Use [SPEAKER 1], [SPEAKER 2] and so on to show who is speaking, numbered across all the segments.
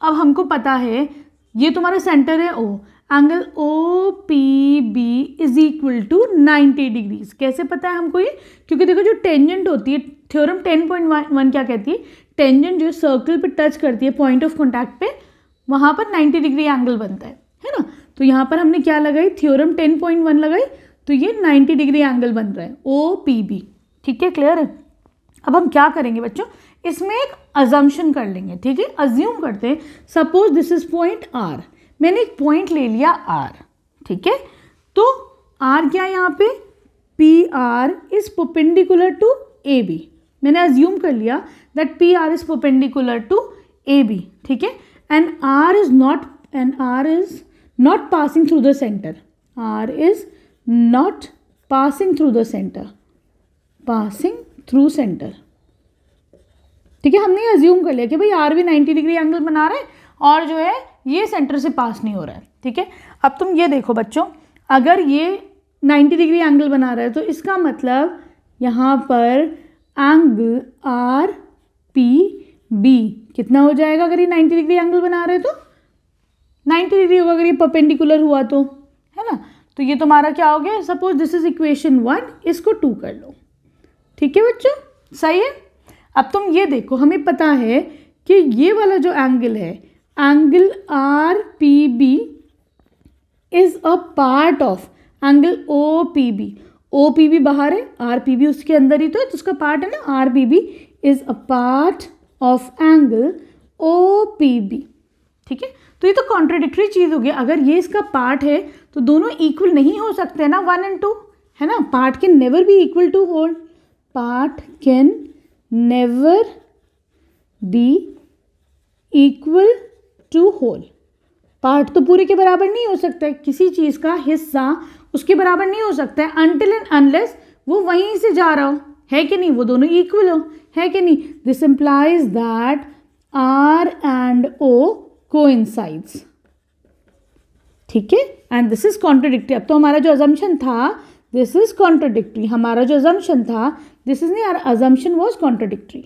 [SPEAKER 1] अब हमको पता है ये तुम्हारा सेंटर है O, angle O P B is equal to 90 degrees. कैसे पता है हमको ये? क्योंकि देखो जो टेंजेंट होती है, थ्योरम 10.1 क्या कहती है, टेंजेंट जो सर्कल पे टच करती है पॉइंट ऑफ कॉन्टैक्ट पे, वहाँ पर 90 डिग्री एंगल बनता है ना। तो यहाँ पर हमने क्या लगाई, थ्योरम 10.1 लगाई, तो ये 90 डिग्री एंगल बन रहा है ओ पी बी। ठीक है, क्लियर है। अब हम क्या करेंगे बच्चों, इसमें एक अजम्पशन कर लेंगे। ठीक है, अज्यूम करते हैं suppose this is point R, मैंने एक पॉइंट ले लिया आर। ठीक है, तो आर क्या है यहाँ पे, P R is perpendicular to A B. मैंने अज्यूम कर लिया that P R is perpendicular to A B. ठीक है, and R is not passing through the centre, R is not passing through the centre, passing through centre. ठीक है, हमने assume कर लिया कि भाई आर भी 90 डिग्री एंगल बना रहा है और जो है ये सेंटर से पास नहीं हो रहा है। ठीक है, अब तुम ये देखो बच्चों, अगर ये 90 डिग्री एंगल बना रहा है तो इसका मतलब यहाँ पर एंगल आर पी बी कितना हो जाएगा, अगर ये 90 डिग्री एंगल बना रहे तो 90 डिग्री होगा अगर ये परपेंडिकुलर हुआ तो, है ना। तो ये तुम्हारा क्या हो गया, सपोज दिस इज इक्वेशन 1, इसको 2 कर लो। ठीक है बच्चों, सही है। अब तुम ये देखो, हमें पता है कि ये वाला जो एंगल है, angle R P B is a part of angle O P B. O P B बाहर है, आर पी बी उसके अंदर ही तो है, तो उसका पार्ट है ना, R P B is a part of angle O P B. ठीक है, तो ये तो कॉन्ट्राडिक्टरी चीज होगी। अगर ये इसका पार्ट है तो दोनों इक्वल नहीं हो सकते ना, 1 and 2, है ना। Part can never be equal to whole, part can never be equal to whole. Part तो पूरे के बराबर नहीं हो सकता है, किसी चीज का हिस्सा उसके बराबर नहीं हो सकता है अनटिल एंड अनलेस वो वहीं से जा रहा हो, है कि नहीं, वो दोनों इक्वल हो, है कि नहीं। This implies that R and O coincides. ठीक है, एंड दिस इज कॉन्ट्राडिक्टरी। अब तो हमारा जो अजम्पशन था दिस इज कॉन्ट्राडिक्टरी, हमारा जो अजम्पशन था दिस इज नहीं, आवर अजम्पशन वाज कॉन्ट्राडिक्टरी।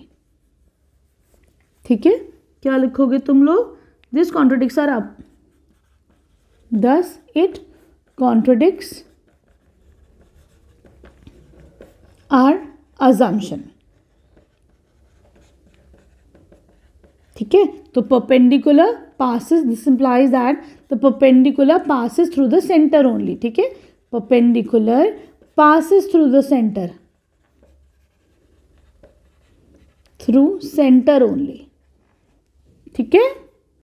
[SPEAKER 1] ठीक है, क्या लिखोगे तुम लोग, this contradicts R up, thus it contradicts our assumption। ठीक है, तो perpendicular passes, this implies that the perpendicular passes through the center only। ठीक है, perpendicular passes through the center, through center only। ठीक है।